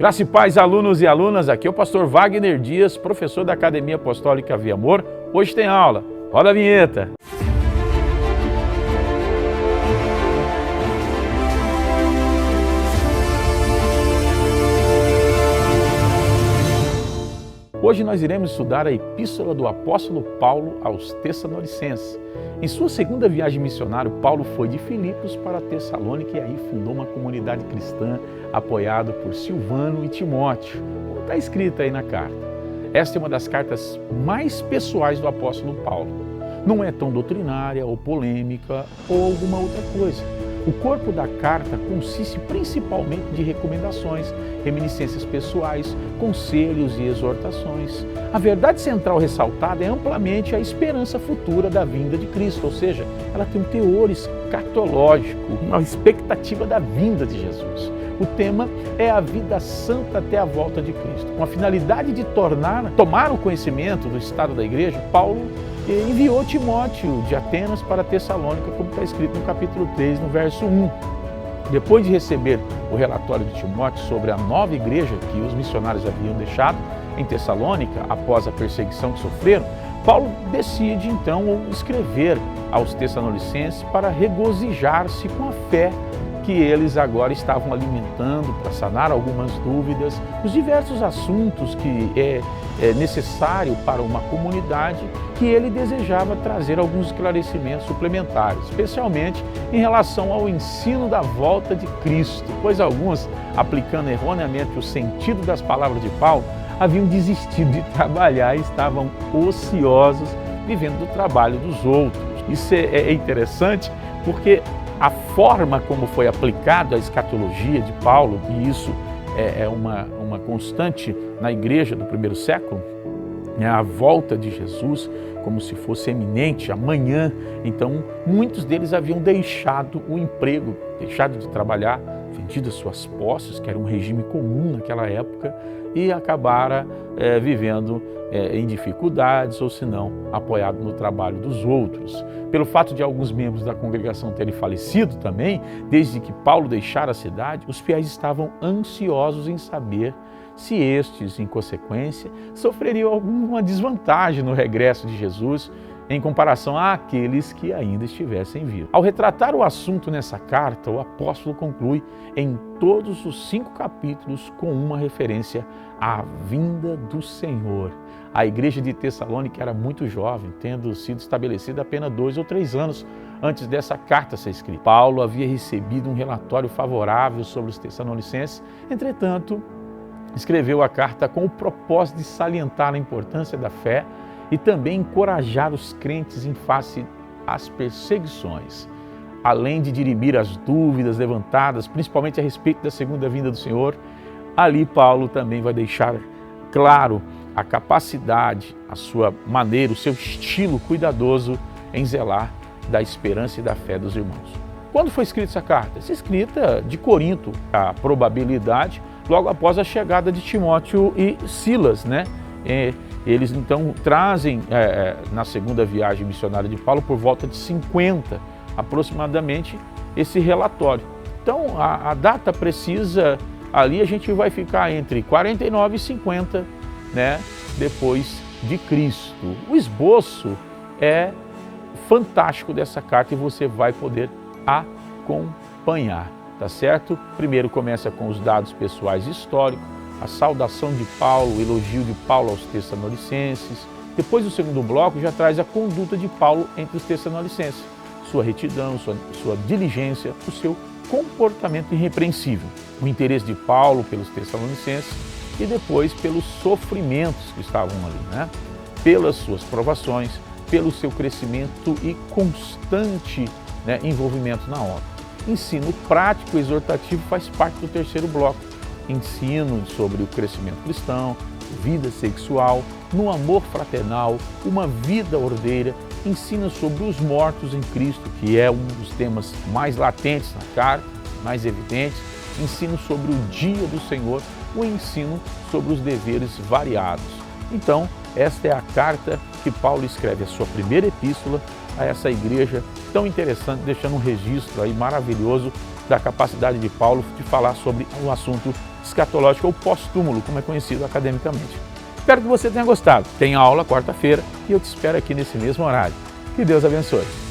Graça e paz, alunos e alunas, aqui é o pastor Wagner Dias, professor da Academia Apostólica Via Amor. Hoje tem aula, roda a vinheta! Hoje nós iremos estudar a Epístola do Apóstolo Paulo aos Tessalonicenses. Em sua segunda viagem missionária, Paulo foi de Filipos para Tessalônica e aí fundou uma comunidade cristã apoiado por Silvano e Timóteo, como está escrito aí na carta. Esta é uma das cartas mais pessoais do apóstolo Paulo. Não é tão doutrinária ou polêmica ou alguma outra coisa. O corpo da carta consiste principalmente de recomendações, reminiscências pessoais, conselhos e exortações. A verdade central ressaltada é amplamente a esperança futura da vinda de Cristo, ou seja, ela tem um teor escatológico, uma expectativa da vinda de Jesus. O tema é a vida santa até a volta de Cristo. Com a finalidade de tomar o conhecimento do estado da igreja, Paulo enviou Timóteo de Atenas para Tessalônica, como está escrito no capítulo 3, no verso 1. Depois de receber o relatório de Timóteo sobre a nova igreja que os missionários haviam deixado em Tessalônica, após a perseguição que sofreram, Paulo decide então escrever aos Tessalonicenses para regozijar-se com a fé que eles agora estavam alimentando para sanar algumas dúvidas, os diversos assuntos que é necessário para uma comunidade, que ele desejava trazer alguns esclarecimentos suplementares, especialmente em relação ao ensino da volta de Cristo, pois alguns, aplicando erroneamente o sentido das palavras de Paulo, haviam desistido de trabalhar e estavam ociosos, vivendo do trabalho dos outros. Isso é interessante porque a forma como foi aplicada a escatologia de Paulo, e isso é uma constante na igreja do primeiro século, a volta de Jesus como se fosse eminente, amanhã. Então, muitos deles haviam deixado o emprego, deixado de trabalhar, vendido as suas posses, que era um regime comum naquela época, e acabaram vivendo em dificuldades, ou se não, apoiado no trabalho dos outros. Pelo fato de alguns membros da congregação terem falecido também, desde que Paulo deixara a cidade, os fiéis estavam ansiosos em saber se estes, em consequência, sofreriam alguma desvantagem no regresso de Jesus em comparação àqueles que ainda estivessem vivos. Ao retratar o assunto nessa carta, o apóstolo conclui em todos os 5 capítulos com uma referência à vinda do Senhor. A igreja de Tessalônica era muito jovem, tendo sido estabelecida apenas 2 ou 3 anos antes dessa carta ser escrita. Paulo havia recebido um relatório favorável sobre os Tessalonicenses, entretanto, escreveu a carta com o propósito de salientar a importância da fé e também encorajar os crentes em face às perseguições. Além de dirimir as dúvidas levantadas, principalmente a respeito da segunda vinda do Senhor, ali Paulo também vai deixar claro a capacidade, a sua maneira, o seu estilo cuidadoso em zelar da esperança e da fé dos irmãos. Quando foi escrita essa carta? Essa é escrita de Corinto, a probabilidade, logo após a chegada de Timóteo e Silas, né? Eles então trazem, na segunda viagem missionária de Paulo, por volta de 50, aproximadamente, esse relatório. Então, a data precisa, ali a gente vai ficar entre 49 e 50, né, depois de Cristo. O esboço é fantástico dessa carta e você vai poder acompanhar, tá certo? Primeiro começa com os dados pessoais históricos, a saudação de Paulo, o elogio de Paulo aos Tessalonicenses. Depois, o segundo bloco já traz a conduta de Paulo entre os Tessalonicenses, sua retidão, sua diligência, o seu comportamento irrepreensível, o interesse de Paulo pelos Tessalonicenses e depois pelos sofrimentos que estavam ali, né? Pelas suas provações, pelo seu crescimento e constante, né, envolvimento na obra. Ensino prático e exortativo faz parte do terceiro bloco. Ensino sobre o crescimento cristão, vida sexual, no amor fraternal, uma vida ordeira, ensina sobre os mortos em Cristo, que é um dos temas mais latentes na carta, mais evidentes, ensino sobre o dia do Senhor, o ensino sobre os deveres variados. Então, esta é a carta que Paulo escreve, a sua primeira epístola a essa igreja tão interessante, deixando um registro aí maravilhoso da capacidade de Paulo de falar sobre o assunto escatológica ou pós-túmulo, como é conhecido academicamente. Espero que você tenha gostado. Tem aula quarta-feira e eu te espero aqui nesse mesmo horário. Que Deus abençoe.